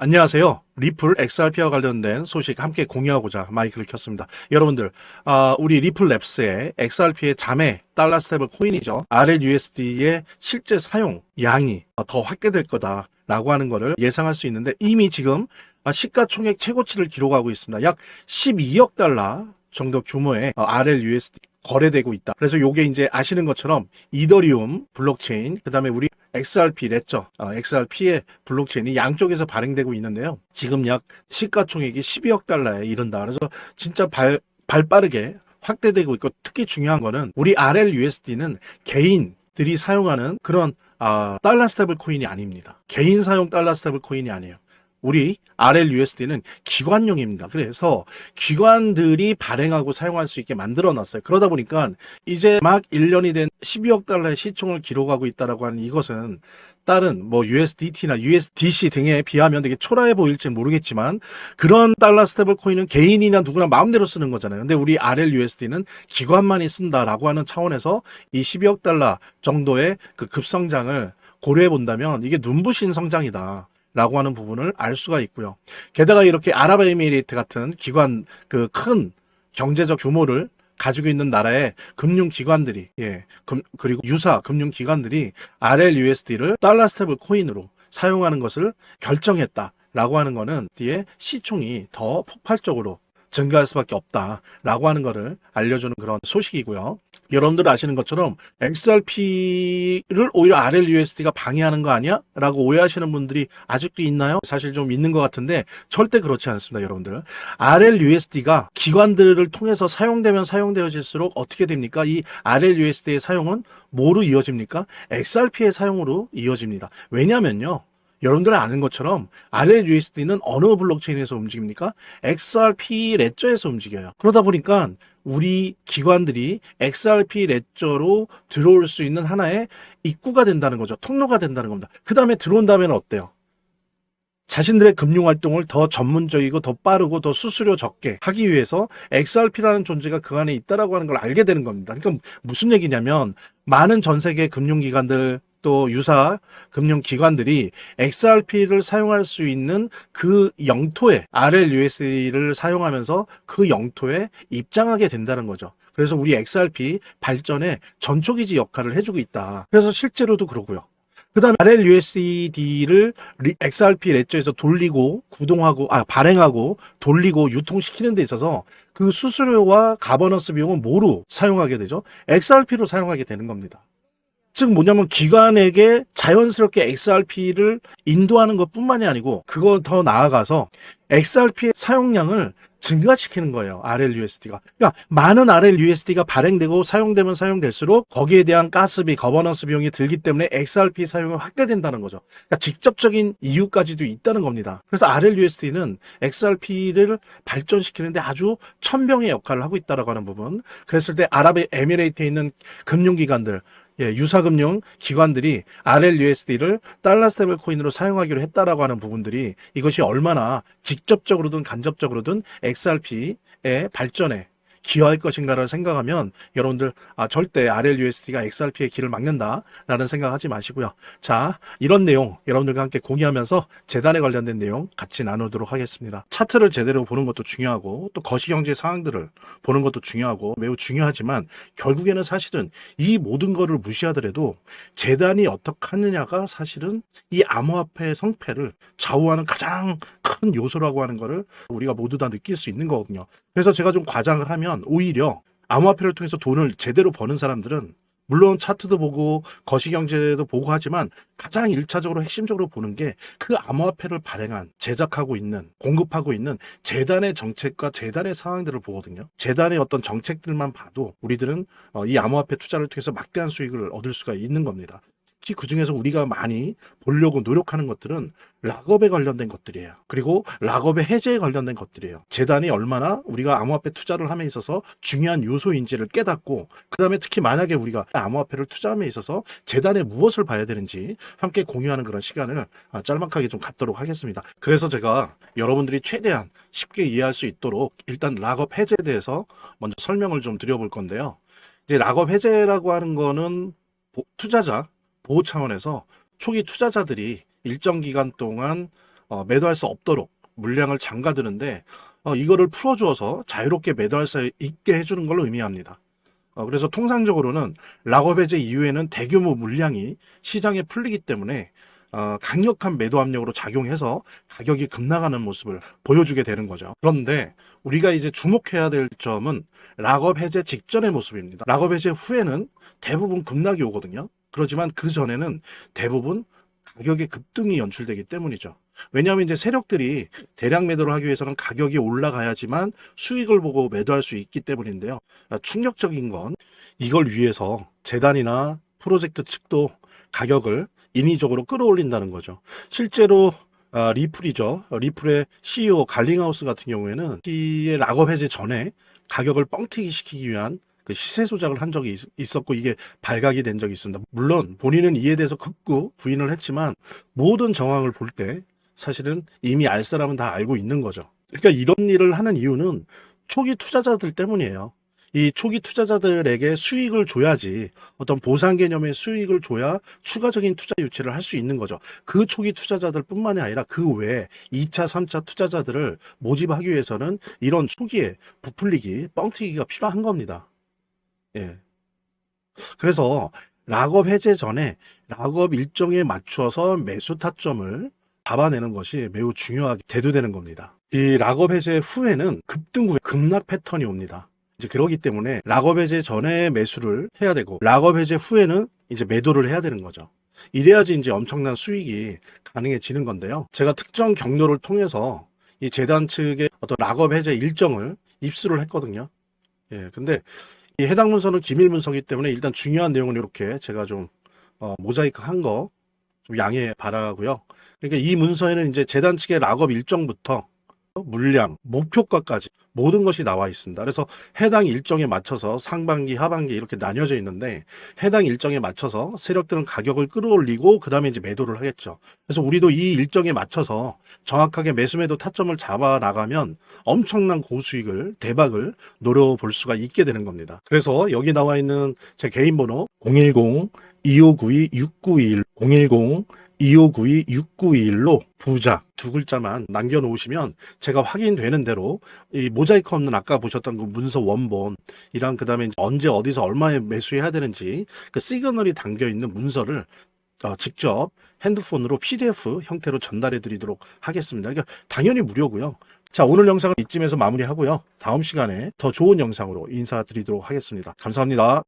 안녕하세요. 리플 XRP와 관련된 소식 함께 공유하고자 마이크를 켰습니다. 여러분들, 우리 리플랩스의 XRP의 자매 달러 스테이블 코인이죠. RLUSD의 실제 사용 양이 더 확대될 거다라고 하는 거를 예상할 수 있는데 이미 지금 시가총액 최고치를 기록하고 있습니다. 약 12억 달러 정도 규모의 RLUSD 거래되고 있다. 그래서 요게 이제 아시는 것처럼 이더리움 블록체인, 그 다음에 우리 XRP 랬죠. XRP의 블록체인이 양쪽에서 발행되고 있는데요. 지금 약 시가총액이 12억 달러에 이른다. 그래서 진짜 발빠르게 확대되고 있고, 특히 중요한 거는 우리 RLUSD는 개인들이 사용하는 그런 달러 스테이블 코인이 아닙니다. 개인 사용 달러 스테이블 코인이 아니에요. 우리 RLUSD는 기관용입니다. 그래서 기관들이 발행하고 사용할 수 있게 만들어 놨어요. 그러다 보니까 이제 막 1년이 된 12억 달러의 시총을 기록하고 있다라고 하는 이것은 다른 뭐 USDT나 USDC 등에 비하면 되게 초라해 보일지 모르겠지만 그런 달러 스테이블 코인은 개인이나 누구나 마음대로 쓰는 거잖아요. 근데 우리 RLUSD는 기관만이 쓴다라고 하는 차원에서 이 12억 달러 정도의 그 급성장을 고려해 본다면 이게 눈부신 성장이다 라고 하는 부분을 알 수가 있고요. 게다가 이렇게 아랍에미레이트 같은 기관, 그 큰 경제적 규모를 가지고 있는 나라의 금융기관들이, 그리고 유사 금융기관들이 RLUSD를 달러 스테이블 코인으로 사용하는 것을 결정했다라고 하는 거는 뒤에 시총이 더 폭발적으로 증가할 수밖에 없다라고 하는 것을 알려주는 그런 소식이고요. 여러분들 아시는 것처럼 XRP를 오히려 RLUSD가 방해하는 거 아니야? 라고 오해하시는 분들이 아직도 있나요? 사실 좀 있는 것 같은데 절대 그렇지 않습니다, 여러분들. RLUSD가 기관들을 통해서 사용되면 사용되어질수록 어떻게 됩니까? 이 RLUSD의 사용은 뭐로 이어집니까? XRP의 사용으로 이어집니다. 왜냐면요, 여러분들 아는 것처럼 RLUSD는 어느 블록체인에서 움직입니까? XRP 레저에서 움직여요. 그러다 보니까 우리 기관들이 XRP 레저로 들어올 수 있는 하나의 입구가 된다는 거죠. 통로가 된다는 겁니다. 그 다음에 들어온 다음에는 어때요? 자신들의 금융활동을 더 전문적이고 더 빠르고 더 수수료 적게 하기 위해서 XRP라는 존재가 그 안에 있다라고 하는 걸 알게 되는 겁니다. 그러니까 무슨 얘기냐면 많은 전 세계 금융기관들 또 유사 금융기관들이 XRP를 사용할 수 있는 그 영토에 RLUSD를 사용하면서 그 영토에 입장하게 된다는 거죠. 그래서 우리 XRP 발전에 전초기지 역할을 해주고 있다. 그래서 실제로도 그러고요. 그 다음에 RLUSD를 XRP 레저에서 돌리고 구동하고 발행하고 돌리고 유통시키는 데 있어서 그 수수료와 가버넌스 비용은 뭐로 사용하게 되죠? XRP로 사용하게 되는 겁니다. 즉 뭐냐면 기관에게 자연스럽게 XRP를 인도하는 것뿐만이 아니고 그거 더 나아가서 XRP의 사용량을 증가시키는 거예요. RLUSD가. 그러니까 많은 RLUSD가 발행되고 사용되면 사용될수록 거기에 대한 가스비, 거버넌스 비용이 들기 때문에 XRP 사용이 확대된다는 거죠. 그러니까 직접적인 이유까지도 있다는 겁니다. 그래서 RLUSD는 XRP를 발전시키는데 아주 천병의 역할을 하고 있다라고 하는 부분. 그랬을 때 아랍에미레이트에 있는 금융기관들, 유사금융 기관들이 RLUSD를 달러 스테이블 코인으로 사용하기로 했다라고 하는 부분들이 이것이 얼마나 직접적으로든 간접적으로든 XRP의 발전에 기여할 것인가를 생각하면 여러분들 절대 RLUSD가 XRP의 길을 막는다라는 생각하지 마시고요. 자, 이런 내용 여러분들과 함께 공유하면서 재단에 관련된 내용 같이 나누도록 하겠습니다. 차트를 제대로 보는 것도 중요하고 또 거시경제 상황들을 보는 것도 중요하고 매우 중요하지만 결국에는 사실은 이 모든 거를 무시하더라도 재단이 어떻게 하느냐가 사실은 이 암호화폐의 성패를 좌우하는 가장 큰 요소라고 하는 거를 우리가 모두 다 느낄 수 있는 거거든요. 그래서 제가 좀 과장을 하면 오히려 암호화폐를 통해서 돈을 제대로 버는 사람들은 물론 차트도 보고 거시경제도 보고 하지만 가장 1차적으로 핵심적으로 보는 게 그 암호화폐를 발행한 제작하고 있는 공급하고 있는 재단의 정책과 재단의 상황들을 보거든요. 재단의 어떤 정책들만 봐도 우리들은 이 암호화폐 투자를 통해서 막대한 수익을 얻을 수가 있는 겁니다. 특히 그중에서 우리가 많이 보려고 노력하는 것들은 락업에 관련된 것들이에요. 그리고 락업의 해제에 관련된 것들이에요. 재단이 얼마나 우리가 암호화폐 투자를 함에 있어서 중요한 요소인지를 깨닫고 그 다음에 특히 만약에 우리가 암호화폐를 투자함에 있어서 재단에 무엇을 봐야 되는지 함께 공유하는 그런 시간을 짤막하게 좀 갖도록 하겠습니다. 그래서 제가 여러분들이 최대한 쉽게 이해할 수 있도록 일단 락업 해제에 대해서 먼저 설명을 좀 드려볼 건데요. 이제 락업 해제라고 하는 거는 투자자 보호 차원에서 초기 투자자들이 일정 기간 동안 매도할 수 없도록 물량을 잠가두는데 이거를 풀어주어서 자유롭게 매도할 수 있게 해주는 걸 의미합니다. 그래서 통상적으로는 락업 해제 이후에는 대규모 물량이 시장에 풀리기 때문에 강력한 매도 압력으로 작용해서 가격이 급락하는 모습을 보여주게 되는 거죠. 그런데 우리가 이제 주목해야 될 점은 락업 해제 직전의 모습입니다. 락업 해제 후에는 대부분 급락이 오거든요. 그렇지만 그 전에는 대부분 가격의 급등이 연출되기 때문이죠. 왜냐하면 이제 세력들이 대량 매도를 하기 위해서는 가격이 올라가야지만 수익을 보고 매도할 수 있기 때문인데요. 충격적인 건 이걸 위해서 재단이나 프로젝트 측도 가격을 인위적으로 끌어올린다는 거죠. 실제로 리플이죠. 리플의 CEO 갈링하우스 같은 경우에는 이 락업 해제 전에 가격을 뻥튀기 시키기 위한 그 시세 조작을 한 적이 있었고 이게 발각이 된 적이 있습니다. 물론 본인은 이에 대해서 극구 부인을 했지만 모든 정황을 볼 때 사실은 이미 알 사람은 다 알고 있는 거죠. 그러니까 이런 일을 하는 이유는 초기 투자자들 때문이에요. 이 초기 투자자들에게 수익을 줘야지 어떤 보상 개념의 수익을 줘야 추가적인 투자 유치를 할 수 있는 거죠. 그 초기 투자자들 뿐만이 아니라 그 외에 2차, 3차 투자자들을 모집하기 위해서는 이런 초기에 부풀리기, 뻥튀기가 필요한 겁니다. 예. 그래서 락업 해제 전에 락업 일정에 맞춰서 매수 타점을 잡아내는 것이 매우 중요하게 대두되는 겁니다. 이 락업 해제 후에는 급등 후에 급락 패턴이 옵니다. 이제 그러기 때문에 락업 해제 전에 매수를 해야 되고 락업 해제 후에는 이제 매도를 해야 되는 거죠. 이래야지 이제 엄청난 수익이 가능해지는 건데요. 제가 특정 경로를 통해서 이 재단 측의 어떤 락업 해제 일정을 입수를 했거든요. 예, 근데 이 해당 문서는 기밀 문서이기 때문에 일단 중요한 내용은 이렇게 제가 좀 모자이크 한 거 좀 양해 바라고요. 그러니까 이 문서에는 이제 재단 측의 락업 일정부터 물량, 목표가까지 모든 것이 나와 있습니다. 그래서 해당 일정에 맞춰서 상반기, 하반기 이렇게 나뉘어져 있는데 해당 일정에 맞춰서 세력들은 가격을 끌어올리고 그 다음에 이제 매도를 하겠죠. 그래서 우리도 이 일정에 맞춰서 정확하게 매수매도 타점을 잡아 나가면 엄청난 고수익을, 대박을 노려볼 수가 있게 되는 겁니다. 그래서 여기 나와 있는 제 개인 번호 010-2592-6921 010-2592-6921로 부자 두 글자만 남겨놓으시면 제가 확인되는 대로 이 모자이크 없는 아까 보셨던 그 문서 원본이랑 그 다음에 언제 어디서 얼마에 매수해야 되는지 그 시그널이 담겨있는 문서를 직접 핸드폰으로 PDF 형태로 전달해 드리도록 하겠습니다. 그러니까 당연히 무료고요. 자, 오늘 영상은 이쯤에서 마무리하고요. 다음 시간에 더 좋은 영상으로 인사드리도록 하겠습니다. 감사합니다.